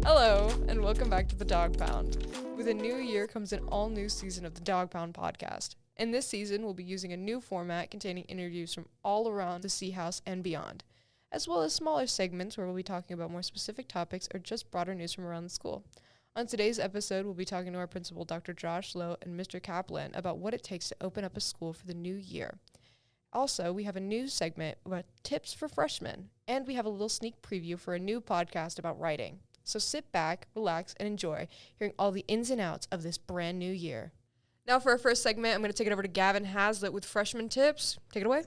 Hello, and welcome back to the DawgPound. With a new year comes an all-new season of the DawgPound podcast. In this season, we'll be using a new format containing interviews from all around the C House and beyond, as well as smaller segments where we'll be talking about more specific topics or just broader news from around the school. On today's episode, we'll be talking to our principal, Dr. Josh Lowe, and Mr. Kaplan about what it takes to open up a school for the new year. Also, we have a new segment about tips for freshmen, and we have a little sneak preview for a new podcast about writing. So sit back, relax, and enjoy hearing all the ins and outs of this brand new year. Now for our first segment, I'm going to take it over to Gavin Haslett with Freshman Tips. Take it away.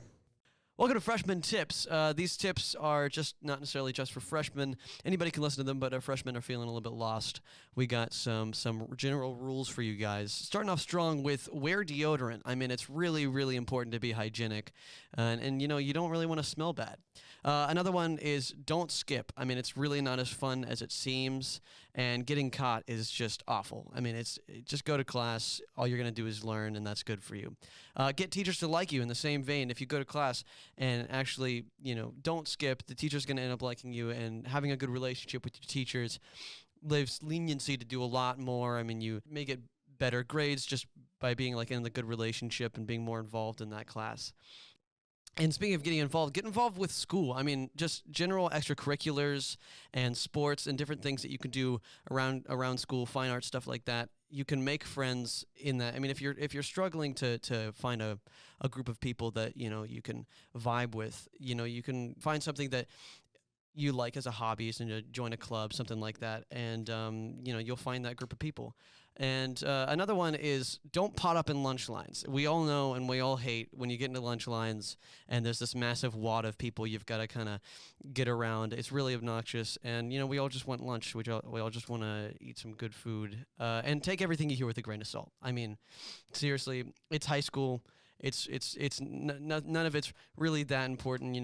Welcome to Freshman Tips. These tips are just not necessarily just for freshmen. Anybody can listen to them, but freshmen are feeling a little bit lost. We got some general rules for you guys. Starting off strong with wear deodorant. I mean, it's really, really important to be hygienic. And you know, you don't really want to smell bad. Another one is don't skip. I mean, it's really not as fun as it seems, and getting caught is just awful. I mean, just go to class. All you're going to do is learn, and that's good for you. Get teachers to like you in the same vein. If you go to class and actually, don't skip, the teacher's going to end up liking you, and having a good relationship with your teachers leaves leniency to do a lot more. I mean, you may get better grades just by being in the good relationship and being more involved in that class. And speaking of getting involved, get involved with school. I mean, just general extracurriculars and sports and different things that you can do around school, fine arts, stuff like that. You can make friends in that. I mean, if you're struggling to find a group of people that, you can vibe with, you can find something that you like as a hobby, and join a club, something like that. And, you'll find that group of people. And another one is don't pot up in lunch lines. We all know and we all hate when you get into lunch lines and there's this massive wad of people you've got to kind of get around. It's really obnoxious. And, we all just want lunch. We all just want to eat some good food. And take everything you hear with a grain of salt. I mean, seriously, it's high school. None of it's really that important.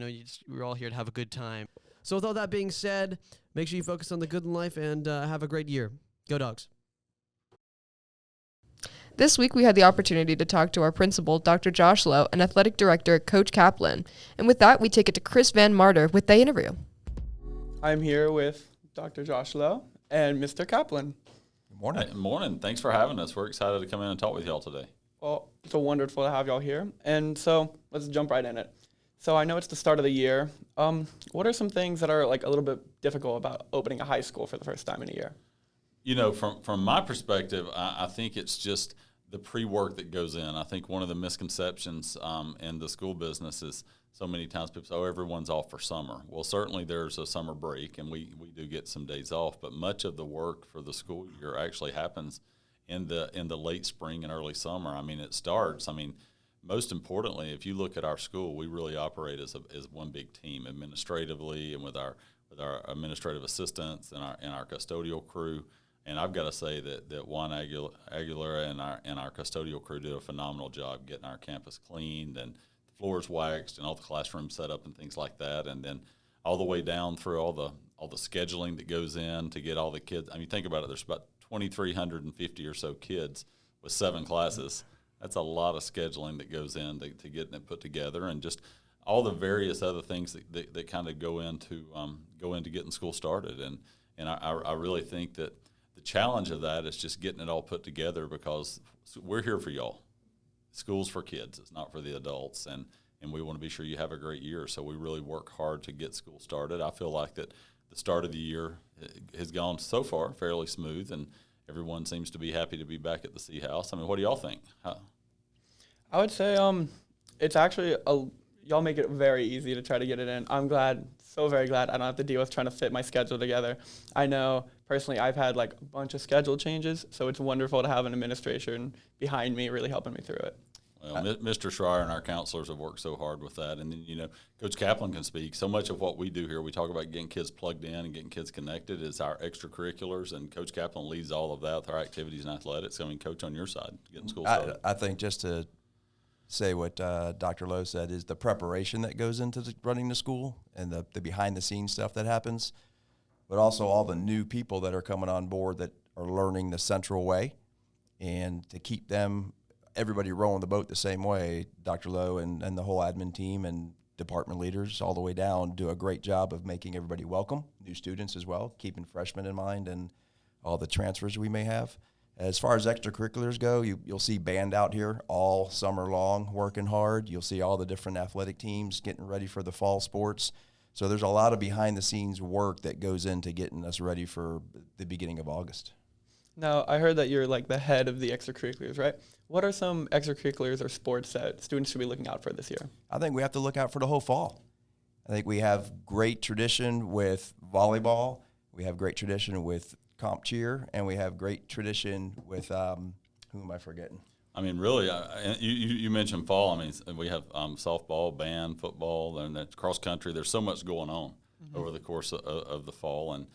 We're all here to have a good time. So with all that being said, make sure you focus on the good in life and have a great year. Go Dogs. This week, we had the opportunity to talk to our principal, Dr. Josh Lowe, and athletic director, Coach Kaplan. And with that, we take it to Chris Van Marder with the interview. I'm here with Dr. Josh Lowe and Mr. Kaplan. Good morning. Good morning. Thanks for having us. We're excited to come in and talk with y'all today. Well, it's wonderful to have y'all here. And so let's jump right in it. So I know it's the start of the year. What are some things that are a little bit difficult about opening a high school for the first time in a year? From my perspective, I think it's just the pre-work that goes in. I think one of the misconceptions in the school business is so many times people say, everyone's off for summer. Well, certainly there's a summer break, and we do get some days off, but much of the work for the school year actually happens in the late spring and early summer. I mean, it starts. I mean, most importantly, if you look at our school, we really operate as one big team administratively, and with our administrative assistants and our custodial crew. And I've got to say that Juan Aguilera and our custodial crew did a phenomenal job getting our campus cleaned and the floors waxed and all the classrooms set up and things like that. And then all the way down through all the scheduling that goes in to get all the kids. I mean, think about it. There's about 2,350 or so kids with 7 classes. That's a lot of scheduling that goes in to getting it put together, and just all the various other things that kind of go into getting school started. And I really think that the challenge of that is just getting it all put together, because we're here for y'all. School's for kids. It's not for the adults. And we want to be sure you have a great year. So we really work hard to get school started. I feel like that the start of the year has gone so far fairly smooth, and everyone seems to be happy to be back at the C House. I mean, what do y'all think? I would say it's actually y'all make it very easy to try to get it in. I'm glad, so very glad I don't have to deal with trying to fit my schedule together. I know personally I've had a bunch of schedule changes, so it's wonderful to have an administration behind me really helping me through it. Well, Mr. Schreier and our counselors have worked so hard with that. And then, Coach Kaplan can speak. So much of what we do here, we talk about getting kids plugged in and getting kids connected, is our extracurriculars. And Coach Kaplan leads all of that with our activities and athletics. I mean, Coach, on your side, getting school started. I think just to say what Dr. Lowe said is the preparation that goes into running the school and the behind-the-scenes stuff that happens, but also all the new people that are coming on board that are learning the Central way, and to keep everybody rowing the boat the same way, Dr. Lowe and the whole admin team and department leaders all the way down do a great job of making everybody welcome, new students as well, keeping freshmen in mind and all the transfers we may have. As far as extracurriculars go, you'll see band out here all summer long working hard. You'll see all the different athletic teams getting ready for the fall sports. So there's a lot of behind-the-scenes work that goes into getting us ready for the beginning of August. Now, I heard that you're like the head of the extracurriculars, right? What are some extracurriculars or sports that students should be looking out for this year? I think we have to look out for the whole fall. I think we have great tradition with volleyball. We have great tradition with comp cheer, and we have great tradition with who am I forgetting? I mean, really, you mentioned fall. I mean, we have softball, band, football, and that's cross country. There's so much going on over the course of the fall, and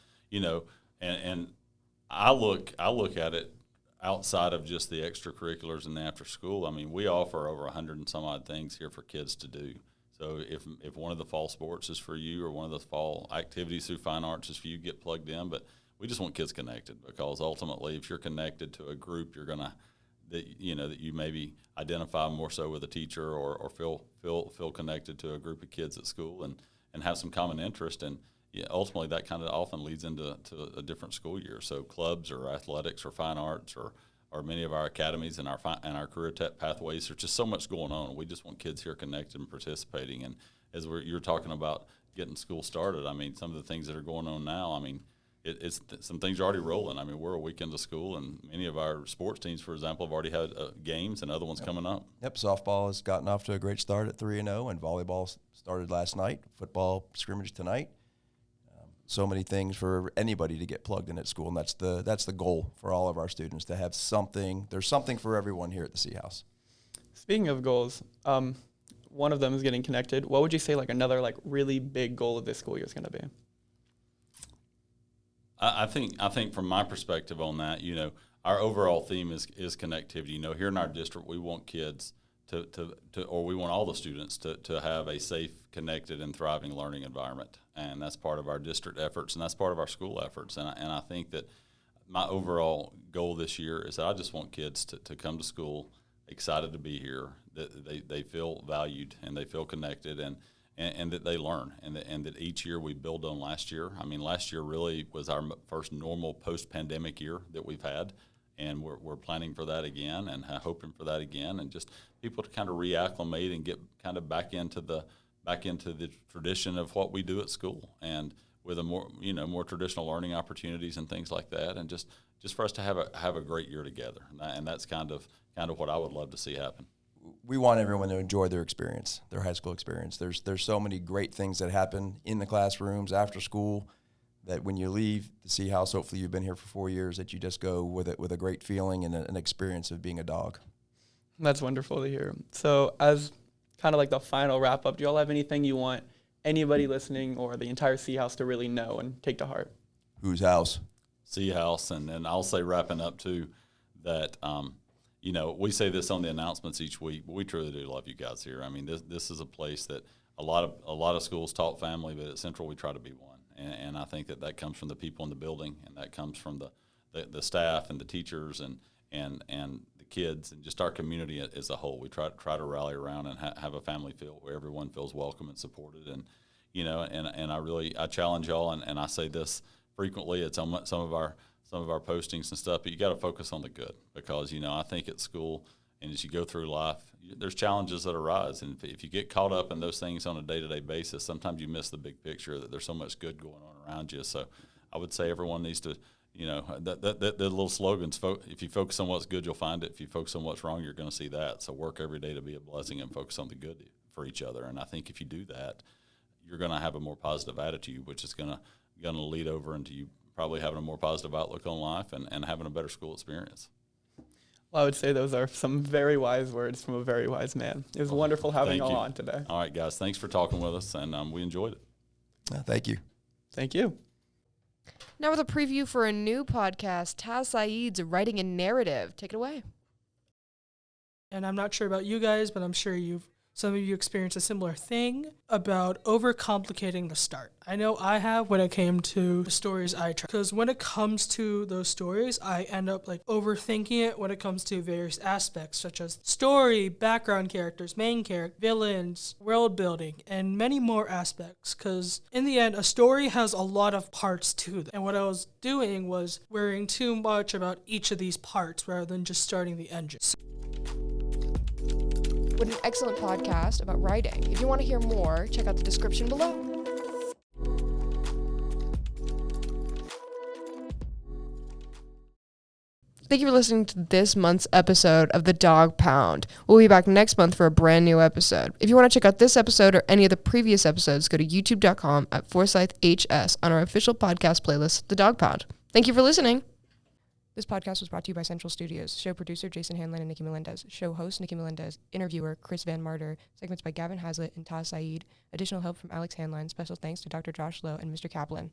and I look at it outside of just the extracurriculars and the after school. I mean, we offer over 100 and some odd things here for kids to do. So if one of the fall sports is for you, or one of the fall activities through fine arts is for you, get plugged in. But we just want kids connected, because ultimately, if you're connected to a group, you're gonna that you maybe identify more so with a teacher, or feel connected to a group of kids at school, and have some common interest. And ultimately, that kind of often leads into a different school year. So clubs or athletics or fine arts or many of our academies and our career pathways. There's just so much going on. We just want kids here connected and participating. And as you're talking about getting school started, I mean, some of the things that are going on now, I mean, it's some things are already rolling. I mean, we're a week into school, and many of our sports teams, for example, have already had games, and other ones coming up. Yep, softball has gotten off to a great start at 3-0, and volleyball started last night. Football scrimmage tonight. So many things for anybody to get plugged in at school, and that's the goal for all of our students, to have something. There's something for everyone here at the C House. Speaking of goals, one of them is getting connected. What would you say like another like really big goal of this school year is going to be? I think from my perspective on that, our overall theme is connectivity. Here in our district, we want kids or we want all the students to have a safe, connected, and thriving learning environment. And that's part of our district efforts, and that's part of our school efforts. And I think that my overall goal this year is that I just want kids to come to school excited to be here, that they feel valued and they feel connected, and that they learn, and that each year we build on last year. I mean, last year really was our first normal post-pandemic year that we've had, and we're planning for that again, and hoping for that again, and just people to kind of reacclimate and get kind of back into the tradition of what we do at school, and with a more traditional learning opportunities and things like that, and just for us to have a great year together, and that's kind of what I would love to see happen. We want everyone to enjoy their experience, their high school experience. There's so many great things that happen in the classrooms after school, that when you leave the C House, hopefully you've been here for 4 years, that you just go with a great feeling and an experience of being a dog. That's wonderful to hear. So as kind of like the final wrap up, do you all have anything you want anybody listening or the entire C House to really know and take to heart? Whose house? C House, and I'll say, wrapping up too, that we say this on the announcements each week, but we truly do love you guys here. I mean, this is a place that a lot of schools talk family, but at Central we try to be one, and I think that comes from the people in the building, and that comes from the staff and the teachers and the kids, and just our community as a whole. We try to rally around and have a family feel where everyone feels welcome and supported, and I challenge y'all, and I say this frequently. It's on some of our postings and stuff, but you got to focus on the good, because I think at school and as you go through life, there's challenges that arise, and if you get caught up in those things on a day-to-day basis, sometimes you miss the big picture, that there's so much good going on around you. So I would say everyone needs to, the little slogans, if you focus on what's good, you'll find it. If you focus on what's wrong, you're going to see that. So work every day to be a blessing and focus on the good for each other. And I think if you do that, you're going to have a more positive attitude, which is going to lead over into you probably having a more positive outlook on life and having a better school experience. Well, I would say those are some very wise words from a very wise man. It was wonderful having you all on today. All right, guys. Thanks for talking with us, and we enjoyed it. Thank you. Thank you. Now with a preview for a new podcast, Taz Syed's writing a narrative. Take it away. And I'm not sure about you guys, but I'm sure you've some of you experience a similar thing about overcomplicating the start. I know I have when it came to the stories I try. Because when it comes to those stories, I end up like overthinking it when it comes to various aspects, such as story, background characters, main character, villains, world building, and many more aspects. Because in the end, a story has a lot of parts to it. And what I was doing was worrying too much about each of these parts rather than just starting the engine. What an excellent podcast about writing. If you want to hear more, check out the description below. Thank you for listening to this month's episode of the Dog Pound. We'll be back next month for a brand new episode. If you want to check out this episode or any of the previous episodes, go to youtube.com/ForsythHS on our official podcast playlist, The Dog Pound. Thank you for listening. This podcast was brought to you by Central Studios. Show producer Jason Hanlon and Nikki Melendez. Show host Nikki Melendez. Interviewer Chris Van Martyr. Segments by Gavin Hazlitt and Taz Syed. Additional help from Alex Hanline. Special thanks to Dr. Josh Lowe and Mr. Kaplan.